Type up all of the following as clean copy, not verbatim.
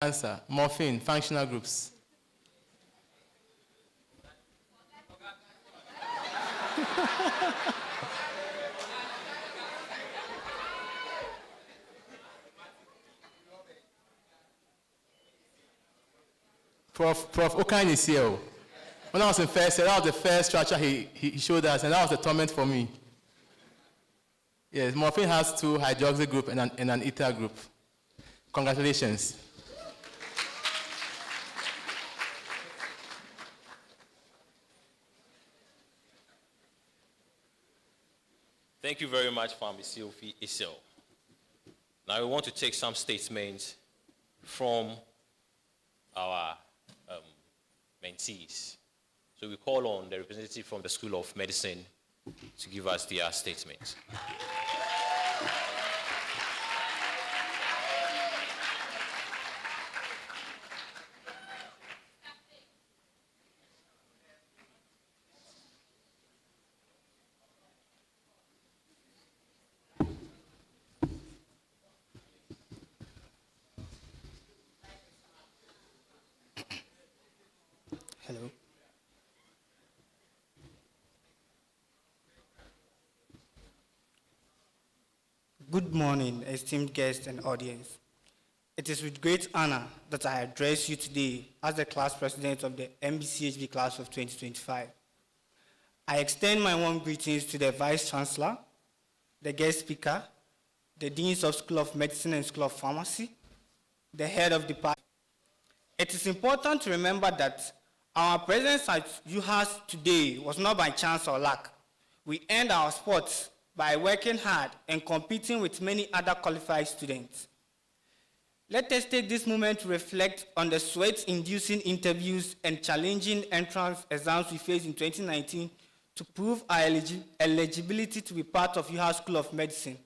Answer. Morphine, functional groups. Prof. Okan is here. When I was in first year, that was the first structure he showed us, and that was the torment for me. Yes, morphine has 2 hydroxy group and an ether group. Congratulations. Thank you very much, Pharmacy Isel. Now we want to take some statements from our mentees. So we call on the representative from the School of Medicine to give us their statements. Hello. Good morning, esteemed guests and audience. It is with great honor that I address you today as the class president of the MBCHB class of 2025. I extend my warm greetings to the Vice Chancellor, the guest speaker, the Deans of School of Medicine and School of Pharmacy, the head of department. It is important to remember that our presence at UHAS today was not by chance or luck. We earned our spots by working hard and competing with many other qualified students. Let us take this moment to reflect on the sweat-inducing interviews and challenging entrance exams we faced in 2019 to prove our eligibility to be part of UHAS School of Medicine.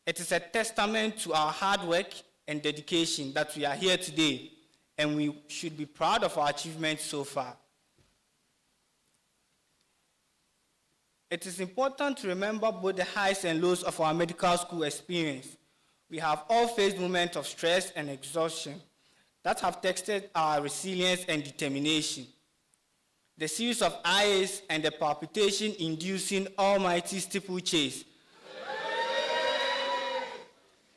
It is a testament to our hard work and dedication that we are here today, and we should be proud of our achievements so far. It is important to remember both the highs and lows of our medical school experience. We have all faced moments of stress and exhaustion that have tested our resilience and determination. The series of IAs and the palpitation-inducing almighty steeplechase.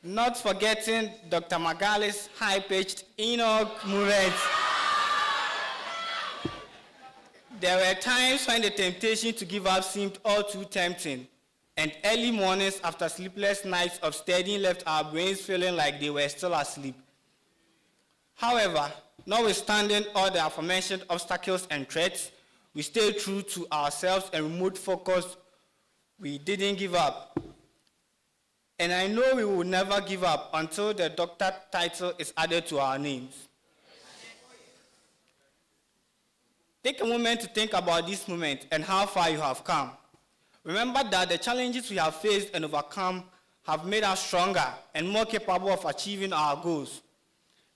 Not forgetting Dr. Magali's high-pitched Enoch movement. There were times when the temptation to give up seemed all too tempting, and early mornings after sleepless nights of studying left our brains feeling like they were still asleep. However, notwithstanding all the aforementioned obstacles and threats, we stayed true to ourselves and remote focus. We didn't give up. And I know we will never give up until the doctor title is added to our names. Take a moment to think about this moment and how far you have come. Remember that the challenges we have faced and overcome have made us stronger and more capable of achieving our goals.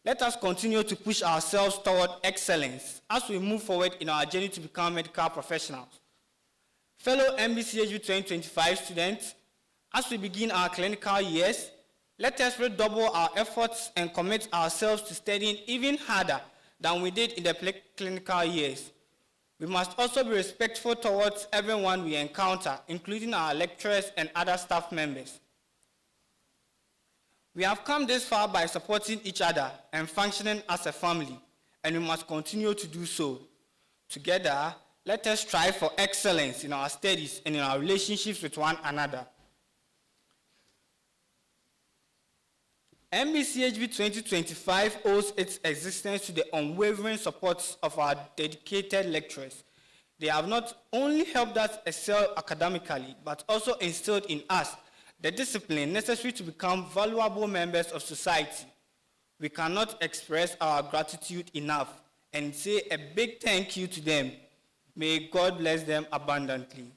Let us continue to push ourselves toward excellence as we move forward in our journey to become medical professionals. Fellow MBCHU 2025 students, as we begin our clinical years, let us redouble our efforts and commit ourselves to studying even harder than we did in the clinical years. We must also be respectful towards everyone we encounter, including our lecturers and other staff members. We have come this far by supporting each other and functioning as a family, and we must continue to do so. Together, let us strive for excellence in our studies and in our relationships with one another. MBCHB 2025 owes its existence to the unwavering support of our dedicated lecturers. They have not only helped us excel academically, but also instilled in us the discipline necessary to become valuable members of society. We cannot express our gratitude enough and say a big thank you to them. May God bless them abundantly.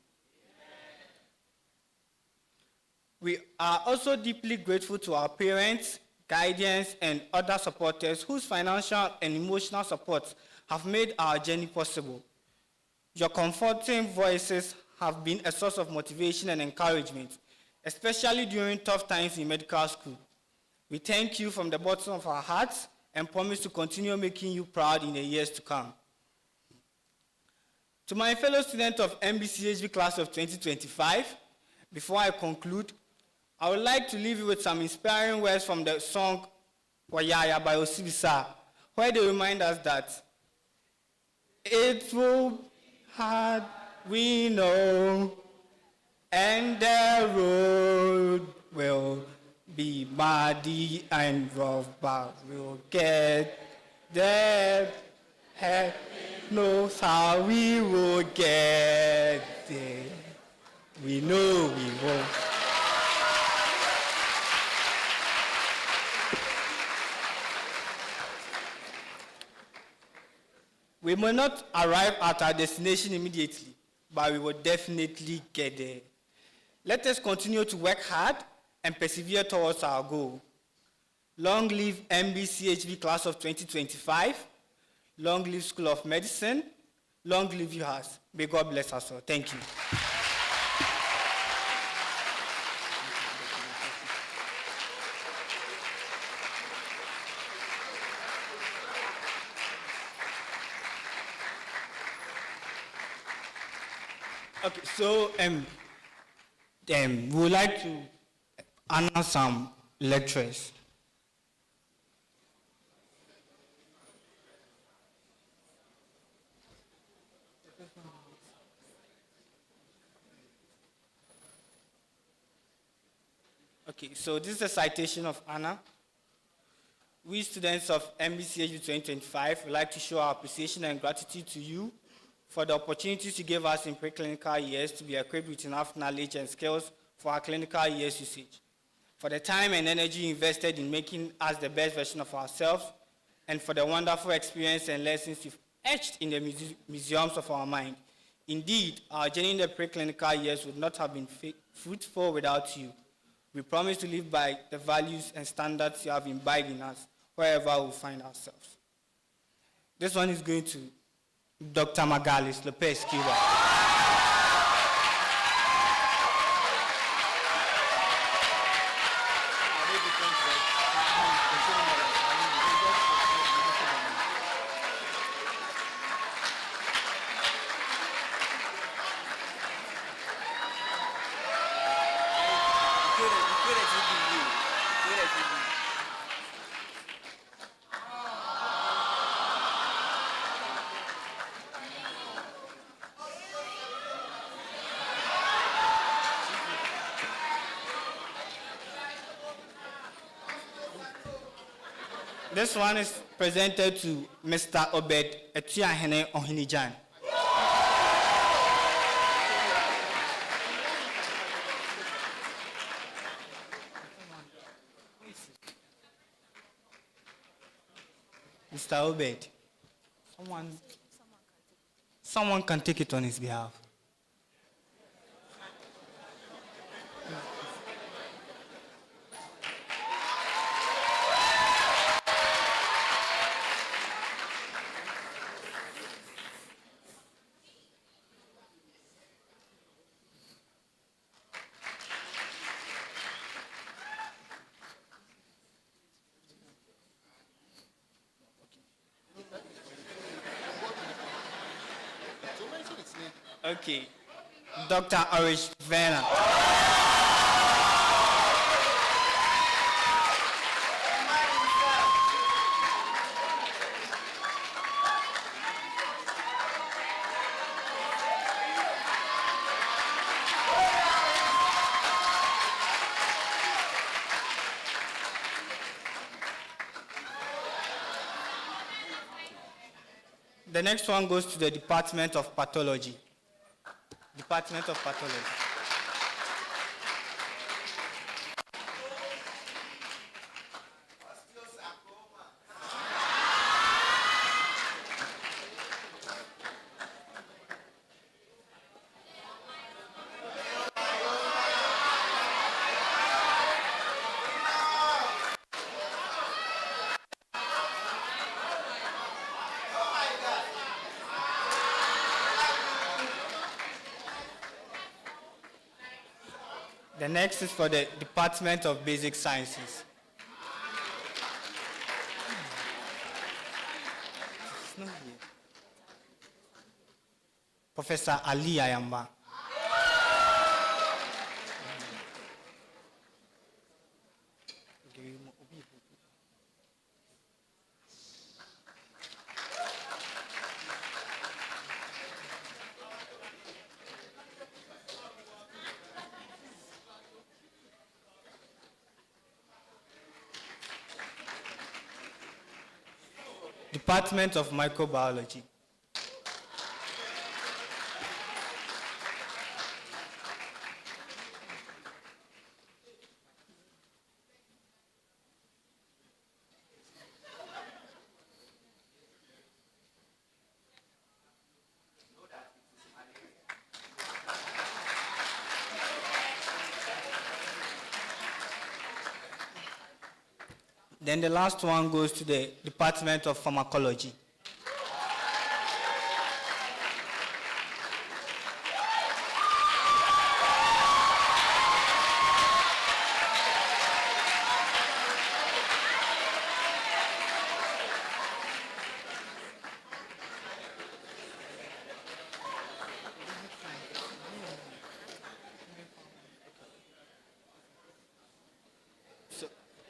We are also deeply grateful to our parents, guardians, and other supporters whose financial and emotional support have made our journey possible. Your comforting voices have been a source of motivation and encouragement, especially during tough times in medical school. We thank you from the bottom of our hearts and promise to continue making you proud in the years to come. To my fellow students of MBCHB class of 2025, before I conclude, I would like to leave you with some inspiring words from the song Wayaya by Osibisa, where they remind us that it will be hard, we know, and the road will be muddy and rough, but we'll get there. Heaven knows how we will get there. We know we will. We may not arrive at our destination immediately, but we will definitely get there. Let us continue to work hard and persevere towards our goal. Long live MBCHB class of 2025. Long live School of Medicine. Long live UHAS. May God bless us all. Thank you. Okay, so we would like to announce some lecturers. Okay, so this is a citation of Anna. We students of MBCHU 2025 would like to show our appreciation and gratitude to you for the opportunities you gave us in preclinical years to be equipped with enough knowledge and skills for our clinical years usage, for the time and energy invested in making us the best version of ourselves, and for the wonderful experience and lessons you've etched in the museums of our mind. Indeed, our journey in the preclinical years would not have been fruitful without you. We promise to live by the values and standards you have imbibed in us, wherever we find ourselves. This one is going to Dr. Magalis Lopez Kiwa. This one is presented to Mr. Obed Etuahene Ohinijan. Mr. Obed, someone can take it on his behalf. Okay, Dr. Arish Vena. The next one goes to the Department of Pathology. Department of Pathology. The next is for the Department of Basic Sciences. He's not here. Professor Ali Ayamba. Department of Microbiology. Then the last one goes to the Department of Pharmacology.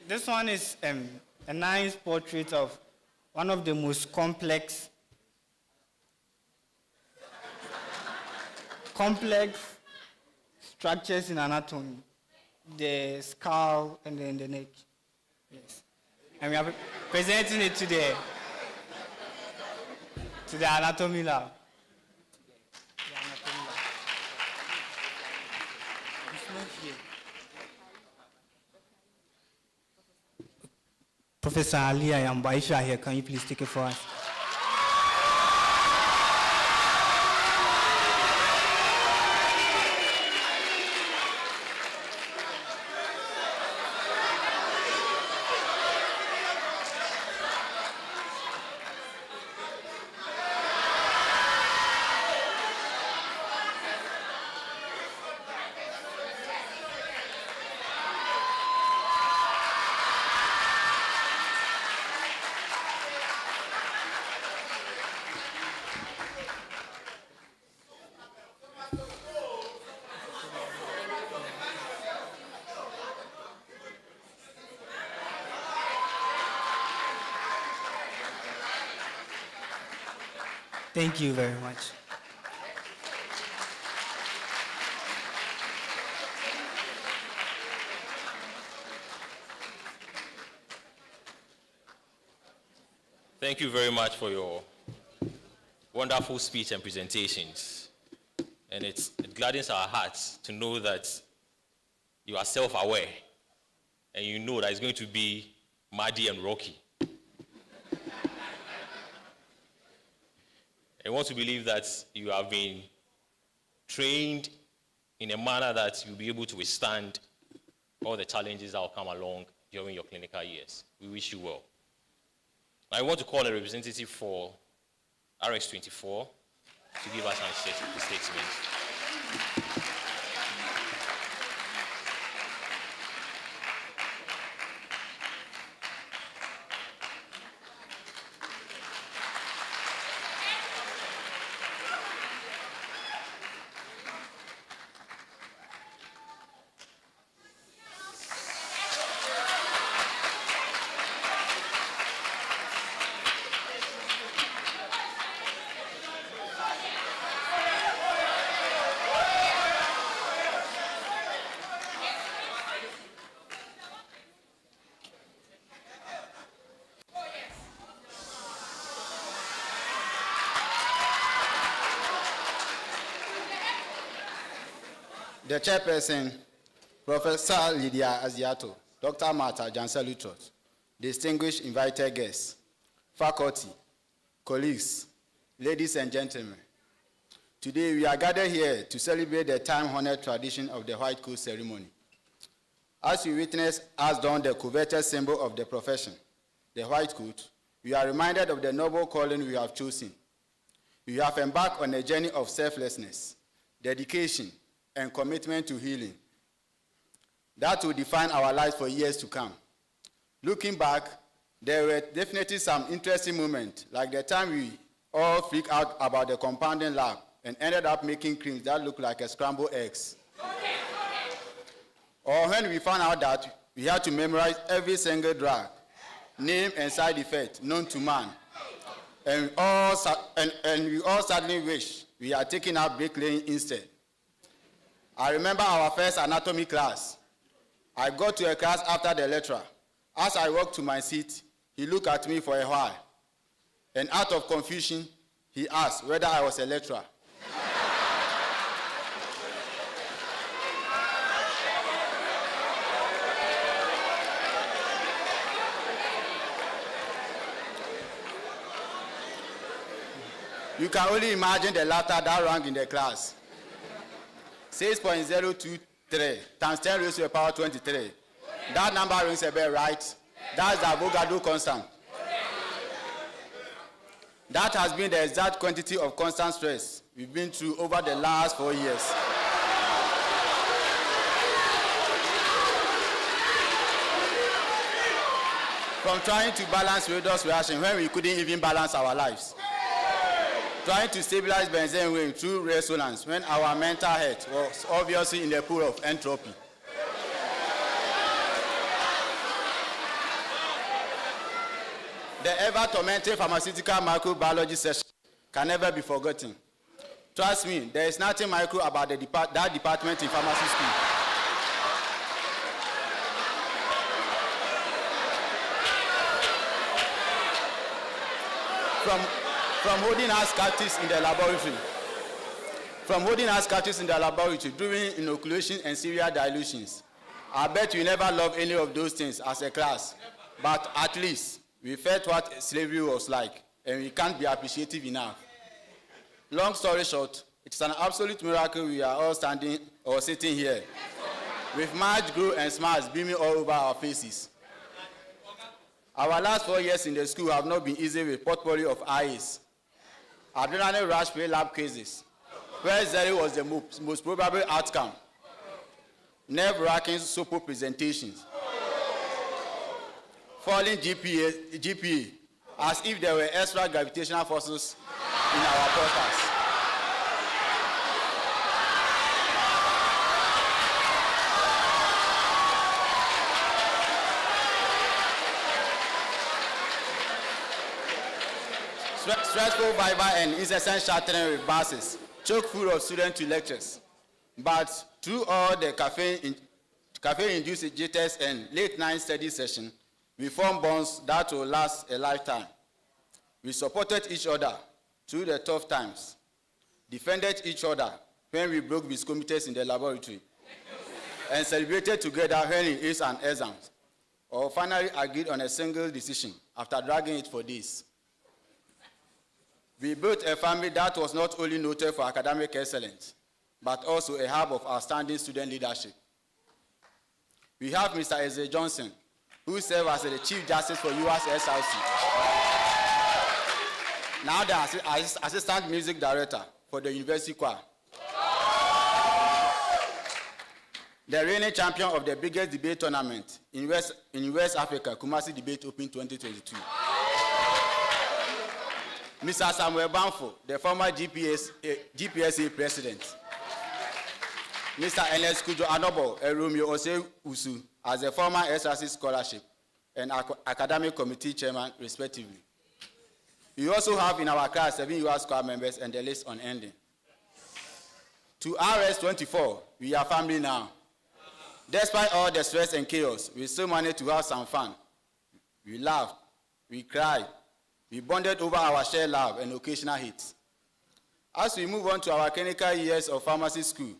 This one is a nice portrait of one of the most complex structures in anatomy, the skull and then the neck. Yes. And we are presenting it to the anatomy lab. It's not here. Professor Ali Ayamba, if you are here, can you please take it for us? Thank you very much. Thank you very much for your wonderful speech and presentations. And it gladdens our hearts to know that you are self-aware and you know that it's going to be muddy and rocky. I want to believe that you have been trained in a manner that you'll be able to withstand all the challenges that will come along during your clinical years. We wish you well. I want to call a representative for RX24 to give us a statement. The chairperson, Professor Lydia Asiato, Dr. Martha Jansalutrot, distinguished invited guests, faculty, colleagues, ladies and gentlemen. Today we are gathered here to celebrate the time-honored tradition of the white coat ceremony. As we witness as done the coveted symbol of the profession, the white coat, we are reminded of the noble calling we have chosen. We have embarked on a journey of selflessness, dedication, and commitment to healing that will define our lives for years to come. Looking back, There were definitely some interesting moments, like the time we all freaked out about the compounding lab and ended up making creams that looked like a scrambled eggs. Or when we found out that we had to memorize every single drug, name and side effect known to man. And we all suddenly wish we had taken up bricklaying instead. I remember our first anatomy class. I got to a class after the lecturer. As I walked to my seat, he looked at me for a while. And out of confusion, he asked whether I was a lecturer. You can only imagine the laughter that rang in the class. 6.023 times 10 raised to the power 23. That number rings a bell, right? That's the Avogadro constant. That has been the exact quantity of constant stress we've been through over the last 4 years. From trying to balance redox reaction when we couldn't even balance our lives. Trying to stabilize benzene ring through resonance when our mental health was obviously in the pool of entropy. The ever-tormenting pharmaceutical microbiology session can never be forgotten. Trust me, there is nothing micro about that department in pharmacy school. From holding us captives in the laboratory, doing inoculation and serial dilutions. I bet we never loved any of those things as a class, but at least we felt what slavery was like, and we can't be appreciative enough. Long story short, it's an absolute miracle we are all standing or sitting here, with much glow and smiles beaming all over our faces. Our last 4 years in the school have not been easy with portfolio of IAs. Adrenaline rush pre-lab cases, where zero was the most probable outcome. Nerve-wracking SOPO presentations. Falling GPA, as if there were extra gravitational forces in our portals. Stressful viva and incessant shattering with buses, choke full of students to lectures. But through all the caffeine-induced jitters and late-night study session, we formed bonds that will last a lifetime. We supported each other through the tough times, defended each other when we broke with committees in the laboratory, and celebrated together when we aced an exam, or finally agreed on a single decision after dragging it for days. We built a family that was not only noted for academic excellence, but also a hub of outstanding student leadership. We have Mr. Ezra Johnson, who served as the Chief Justice for UHAS SLC. Now the Assistant Music Director for the University Choir. The reigning champion of the biggest debate tournament in West Africa, Kumasi Debate Open 2022. Mr. Samuel Banfo, the former GPSA president. Mr. Ernest Kujo Anobo and Romeo Ose Usu as the former SRC scholarship and academic committee chairman, respectively. We also have in our class 7 UHAS Choir members and the list unending. To RS24, we are family now. Despite all the stress and chaos, we still managed to have some fun. We laughed, we cried, we bonded over our shared love and occasional hits. As we move on to our clinical years of pharmacy school,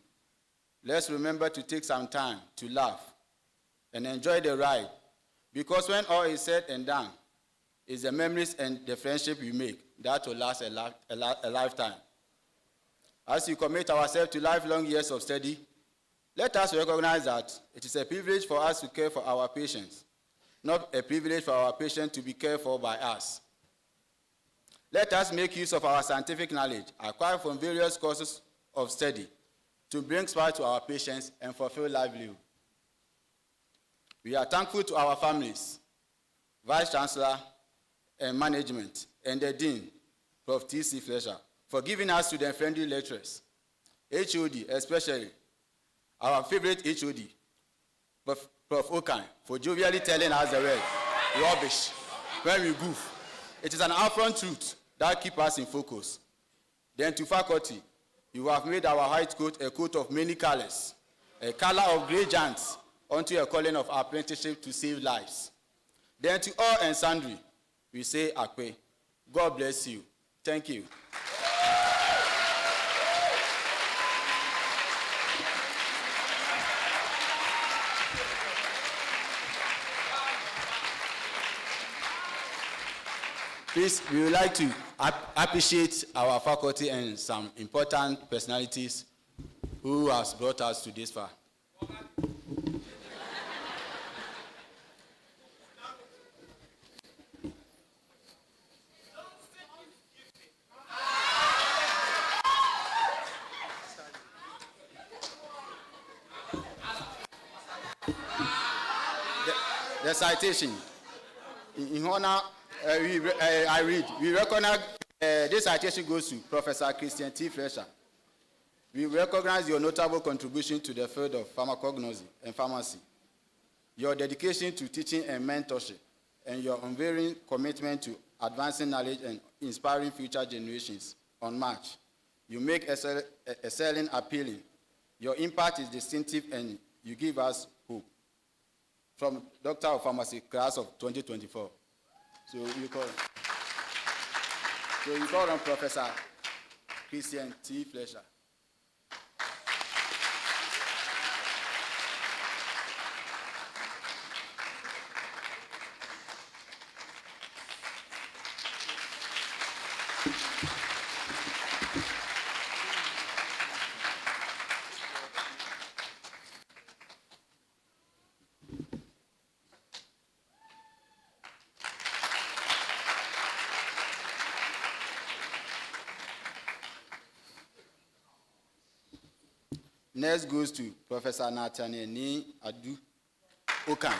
let's remember to take some time to laugh and enjoy the ride, because when all is said and done, it's the memories and the friendship we make that will last a lifetime. As we commit ourselves to lifelong years of study, let us recognize that it is a privilege for us to care for our patients, not a privilege for our patients to be cared for by us. Let us make use of our scientific knowledge acquired from various courses of study to bring smile to our patients and fulfill livelihood. We are thankful to our families, Vice Chancellor and Management, and the Dean, Prof. T.C. Fletcher, for giving us student-friendly lectures. HOD, especially our favorite HOD, Prof. Okan, for jovially telling us the word rubbish when we goof. It is an upfront truth that keeps us in focus. Then to faculty, you have made our white coat a coat of many colors, a color of grey giants unto a calling of apprenticeship to save lives. Then to all and sundry, we say Akwe. God bless you. Thank you. Please, we would like to appreciate our faculty and some important personalities who has brought us to this far. The citation. In honor, I read. We recognize this citation goes to Professor Christian T. Fletcher. We recognize your notable contribution to the field of pharmacognosy and pharmacy, your dedication to teaching and mentorship, and your unwavering commitment to advancing knowledge and inspiring future generations unmatched. You make excelling appealing. Your impact is distinctive and you give us hope. From Doctor of Pharmacy, class of 2024. So you call on Professor Christian T. Fletcher. Next goes to Professor Nathaniel Ni Adu Okan.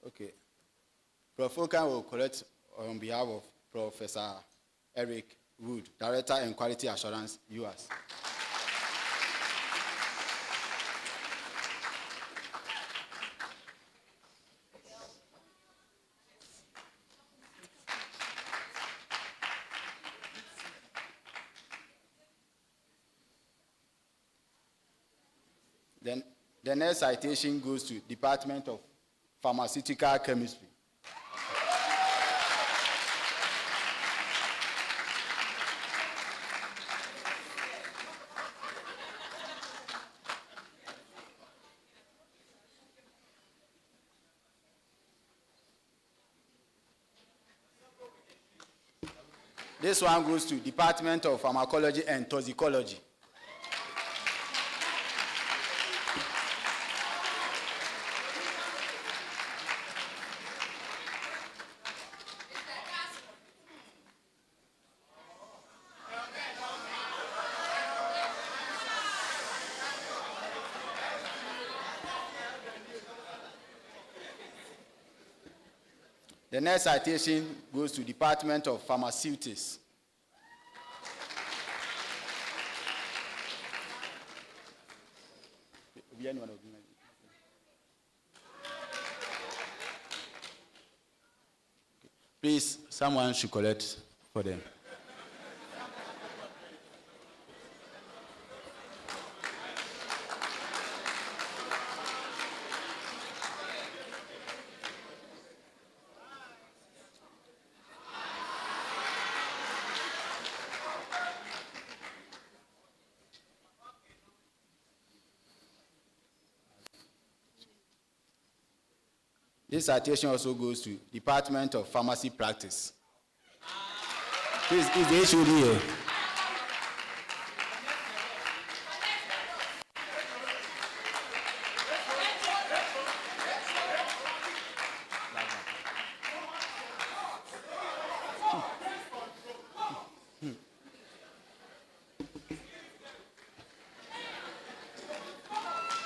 Okay. Prof. Okan will collect on behalf of Professor Eric Wood, Director in Quality Assurance, UHAS. Then the next citation goes to Department of Pharmaceutical Chemistry. This one goes to Department of Pharmacology and Toxicology. The next citation goes to Department of Pharmaceutics. Please, someone should collect for them. This citation also goes to Department of Pharmacy Practice. Is the HOD here?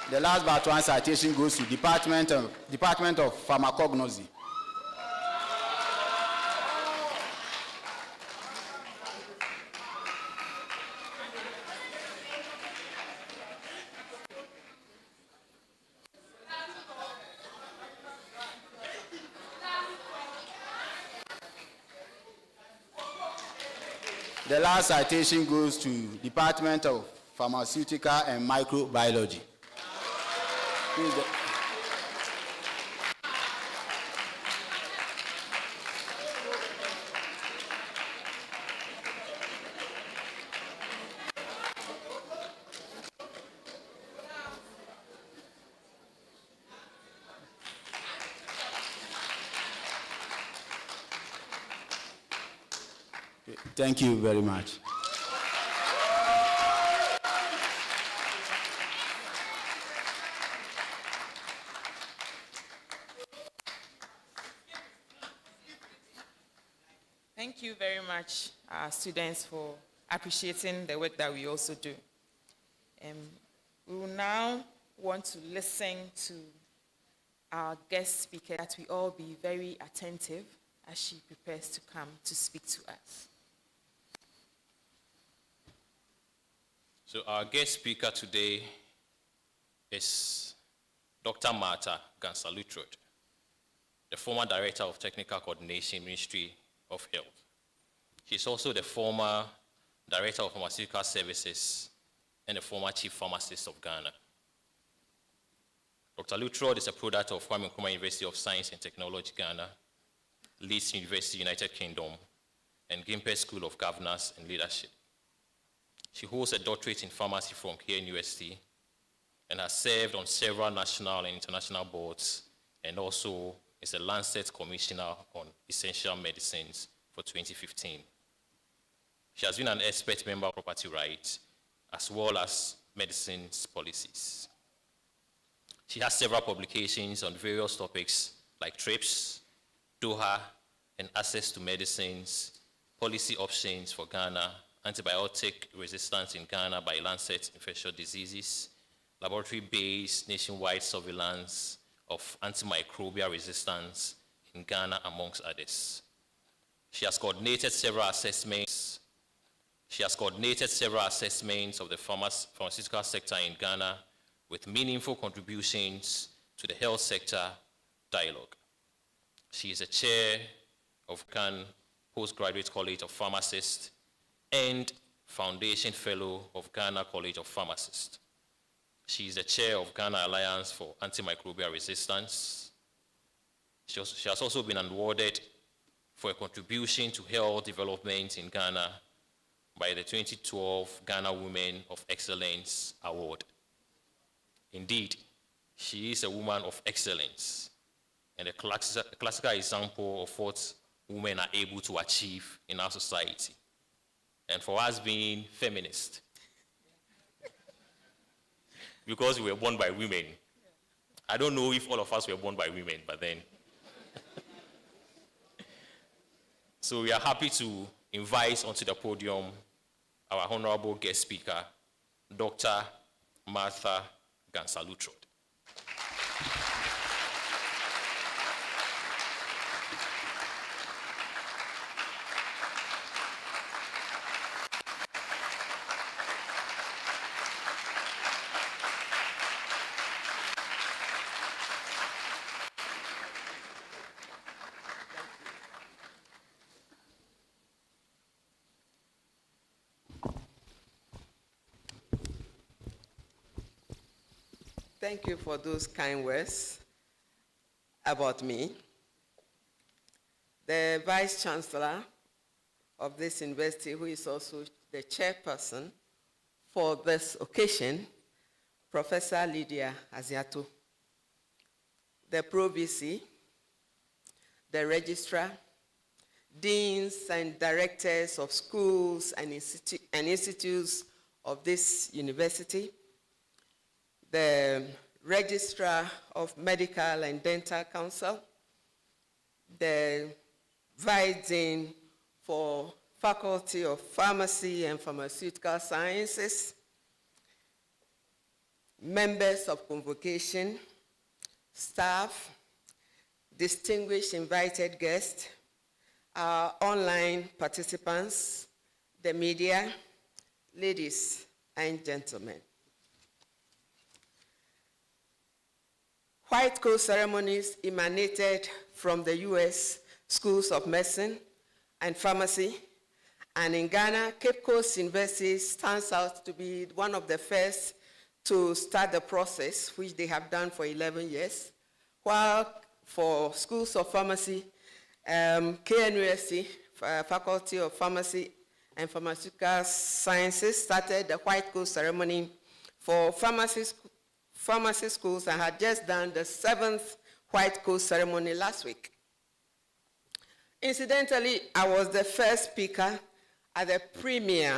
The last but one citation goes to Department of Pharmacognosy. The last citation goes to Department of Pharmaceutical and Microbiology. Thank you very much. Thank you very much, students, for appreciating the work that we also do. We will now want to listen to our guest speaker, that we all be very attentive as she prepares to come to speak to us. So our guest speaker today is Dr. Martha Ganser-Lutrod, the former Director of Technical Coordination, Ministry of Health. She's also the former Director of Pharmaceutical Services and the former Chief Pharmacist of Ghana. Dr. Lutrod is a product of Kwame Nkrumah University of Science and Technology, Ghana, Leeds University, United Kingdom, and Gimpe School of Governance and Leadership. She holds a doctorate in pharmacy from Kean University and has served on several national and international boards, and also is a Lancet Commissioner on Essential Medicines for 2015. She has been an expert member of property rights as well as medicines policies. She has several publications on various topics like TRIPS, Doha, and access to medicines, policy options for Ghana, antibiotic resistance in Ghana by Lancet Infectious Diseases, laboratory-based nationwide surveillance of antimicrobial resistance in Ghana, amongst others. She has coordinated several assessments of the pharmaceutical sector in Ghana with meaningful contributions to the health sector dialogue. She is a chair of Khan Postgraduate College of Pharmacists and Foundation Fellow of Ghana College of Pharmacists. She is the chair of Ghana Alliance for Antimicrobial Resistance. She has also been awarded for a contribution to health development in Ghana by the 2012 Ghana Women of Excellence Award. Indeed, she is a woman of excellence and a classical example of what women are able to achieve in our society. And for us being feminist, because we were born by women. I don't know if all of us were born by women, but then. So we are happy to invite onto the podium our honorable guest speaker, Dr. Martha Ganser-Lutrod. Thank you for those kind words about me. The Vice Chancellor of this university, who is also the chairperson for this occasion, Professor Lydia Aziato, the Pro-VC, the registrar, deans and directors of schools and institutes of this university, the registrar of Medical and Dental Council, the vice dean for Faculty of Pharmacy and Pharmaceutical Sciences, members of convocation, staff, distinguished invited guests, our online participants, the media, ladies and gentlemen. White coat ceremonies emanated from the U.S. schools of medicine and pharmacy, and in Ghana, Cape Coast University stands out to be one of the first to start the process, which they have done for 11 years, while for schools of pharmacy, KNUST, Faculty of Pharmacy and Pharmaceutical Sciences, started the white coat ceremony for pharmacy schools and had just done the 7th white coat ceremony last week. Incidentally, I was the first speaker at the premier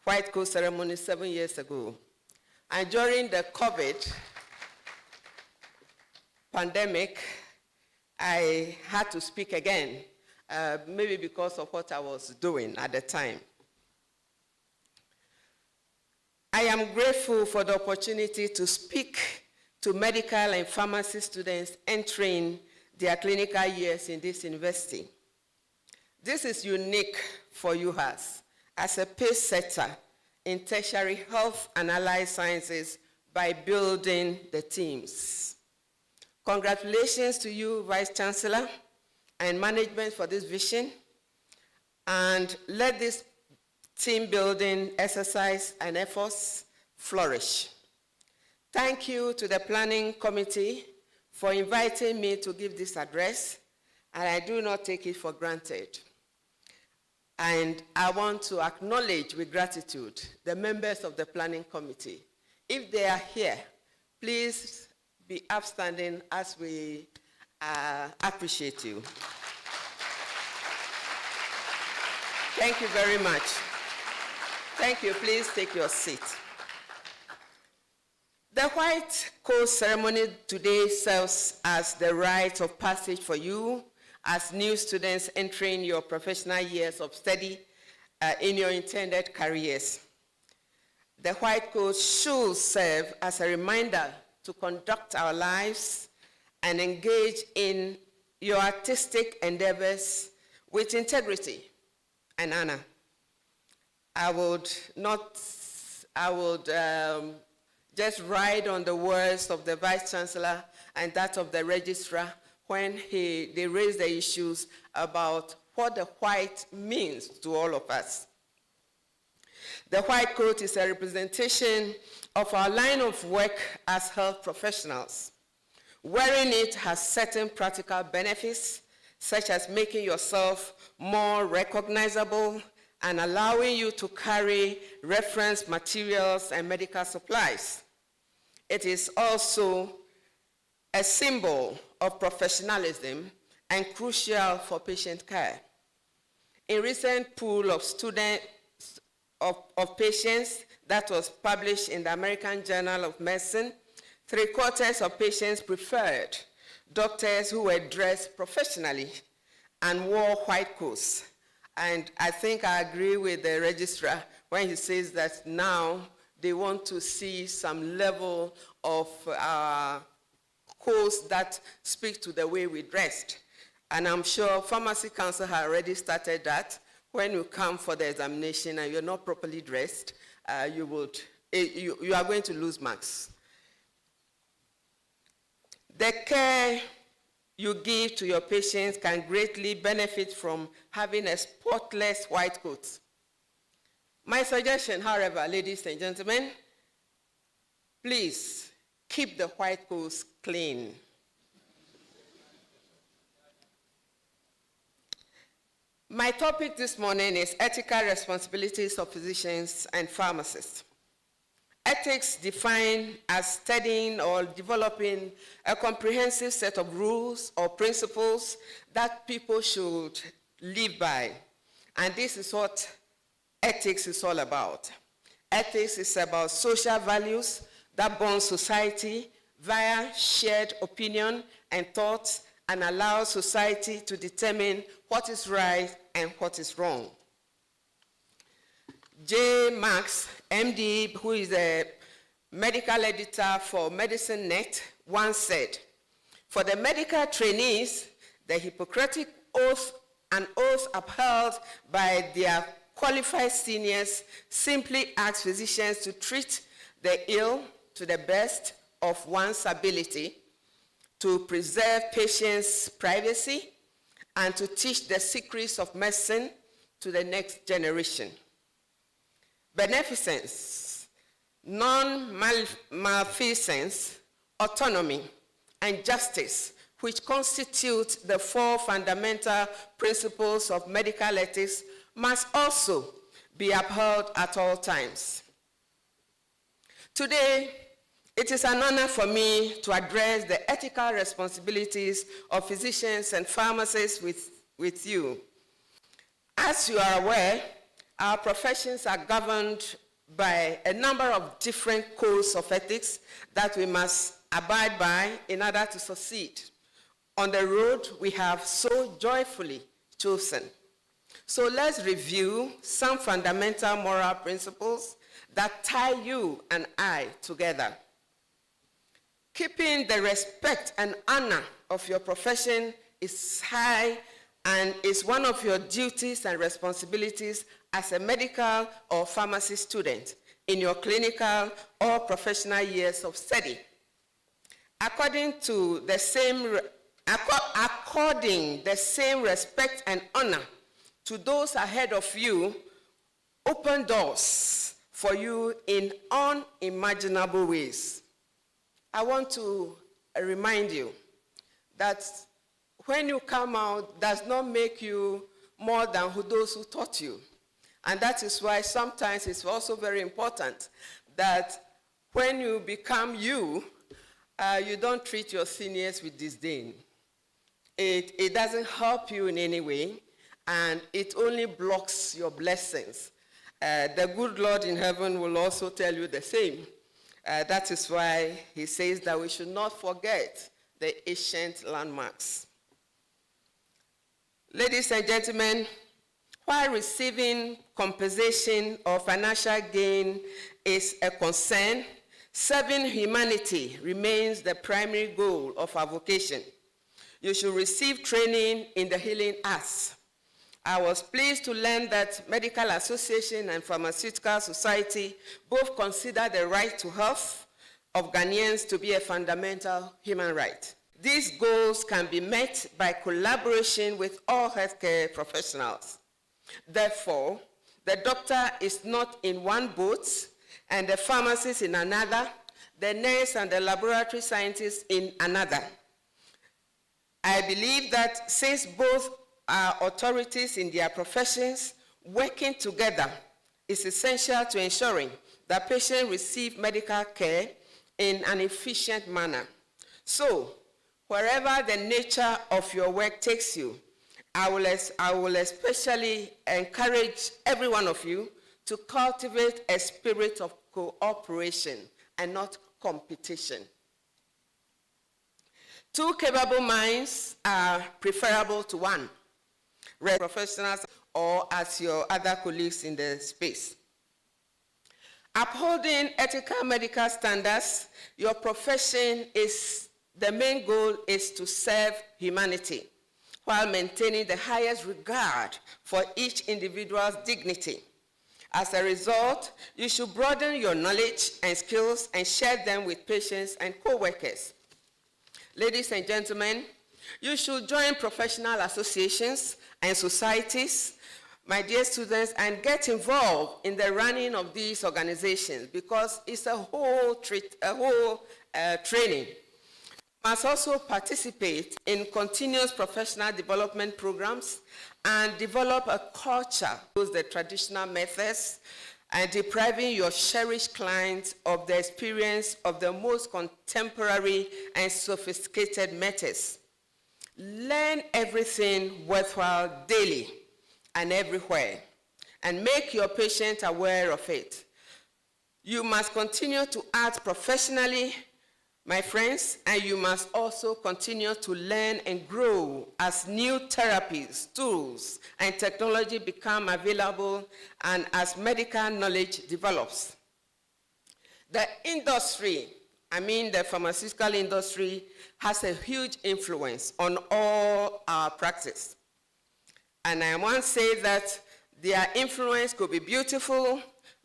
white coat ceremony 7 years ago. And during the COVID pandemic, I had to speak again, maybe because of what I was doing at the time. I am grateful for the opportunity to speak to medical and pharmacy students entering their clinical years in this university. This is unique for UHAS as a pace setter in tertiary health and allied sciences by building the teams. Congratulations to you, Vice Chancellor, and management for this vision, and let this team building exercise and efforts flourish. Thank you to the planning committee for inviting me to give this address, and I do not take it for granted. And I want to acknowledge with gratitude the members of the planning committee. If they are here, please be upstanding as we appreciate you. Thank you very much. Thank you. Please take your seat. The white coat ceremony today serves as the rite of passage for you as new students entering your professional years of study in your intended careers. The white coat should serve as a reminder to conduct our lives and engage in your artistic endeavors with integrity and honor. I would just ride on the words of the Vice Chancellor and that of the Registrar when they raised the issues about what the white means to all of us. The white coat is a representation of our line of work as health professionals. Wearing it has certain practical benefits, such as making yourself more recognizable and allowing you to carry reference materials and medical supplies. It is also a symbol of professionalism and crucial for patient care. A recent poll of patients that was published in the American Journal of Medicine, 3/4 of patients preferred doctors who were dressed professionally and wore white coats. And I think I agree with the registrar when he says that now they want to see some level of coats that speak to the way we dressed. And I'm sure Pharmacy Council has already started that. When you come for the examination and you're not properly dressed, you are going to lose marks. The care you give to your patients can greatly benefit from having a spotless white coat. My suggestion, however, ladies and gentlemen, please keep the white coats clean. My topic this morning is ethical responsibilities of physicians and pharmacists. Ethics defined as studying or developing a comprehensive set of rules or principles that people should live by. And this is what ethics is all about. Ethics is about social values that bond society via shared opinion and thoughts and allow society to determine what is right and what is wrong. J. Marks, MD, who is a medical editor for Medicine Net, once said, "For the medical trainees, the Hippocratic oath, an oath upheld by their qualified seniors, simply asks physicians to treat the ill to the best of one's ability, to preserve patients' privacy, and to teach the secrets of medicine to the next generation. Beneficence, non-malfeasance, autonomy, and justice, which constitute the four fundamental principles of medical ethics, must also be upheld at all times." Today, it is an honor for me to address the ethical responsibilities of physicians and pharmacists with you. As you are aware, our professions are governed by a number of different codes of ethics that we must abide by in order to succeed on the road we have so joyfully chosen. So let's review some fundamental moral principles that tie you and I together. Keeping the respect and honor of your profession is high and is one of your duties and responsibilities as a medical or pharmacy student in your clinical or professional years of study. According the same respect and honor to those ahead of you open doors for you in unimaginable ways. I want to remind you that when you come out does not make you more than those who taught you. And that is why sometimes it's also very important that when you become you, you don't treat your seniors with disdain. It doesn't help you in any way, and it only blocks your blessings. The good Lord in heaven will also tell you the same. That is why he says that we should not forget the ancient landmarks. Ladies and gentlemen, while receiving compensation or financial gain is a concern, serving humanity remains the primary goal of our vocation. You should receive training in the healing arts. I was pleased to learn that Medical Association and Pharmaceutical Society both consider the right to health of Ghanaians to be a fundamental human right. These goals can be met by collaboration with all healthcare professionals. Therefore, the doctor is not in one boat and the pharmacist in another, the nurse and the laboratory scientist in another. I believe that since both are authorities in their professions, working together is essential to ensuring that patients receive medical care in an efficient manner. So, wherever the nature of your work takes you, I will especially encourage every one of you to cultivate a spirit of cooperation and not competition. Two capable minds are preferable to one, professionals or as your other colleagues in the space. Upholding ethical medical standards, your profession the main goal is to serve humanity while maintaining the highest regard for each individual's dignity. As a result, you should broaden your knowledge and skills and share them with patients and co-workers. Ladies and gentlemen, you should join professional associations and societies, my dear students, and get involved in the running of these organizations because it's a whole training. You must also participate in continuous professional development programs and develop a culture with the traditional methods and depriving your cherished clients of the experience of the most contemporary and sophisticated methods. Learn everything worthwhile daily and everywhere, and make your patient aware of it. You must continue to act professionally, my friends, and you must also continue to learn and grow as new therapies, tools, and technology become available and as medical knowledge develops. The industry, the pharmaceutical industry, has a huge influence on all our practice. And I want to say that their influence could be beautiful,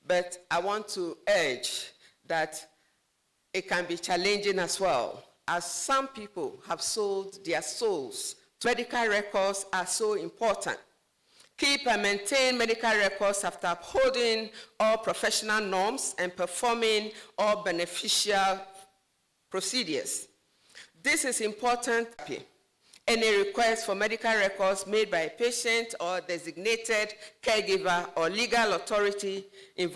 but I want to urge that it can be challenging as well, as some people have sold their souls. Medical records are so important. Keep and maintain medical records after upholding all professional norms and performing all beneficial procedures. This is important. Any request for medical records made by a patient or designated caregiver or legal authority involved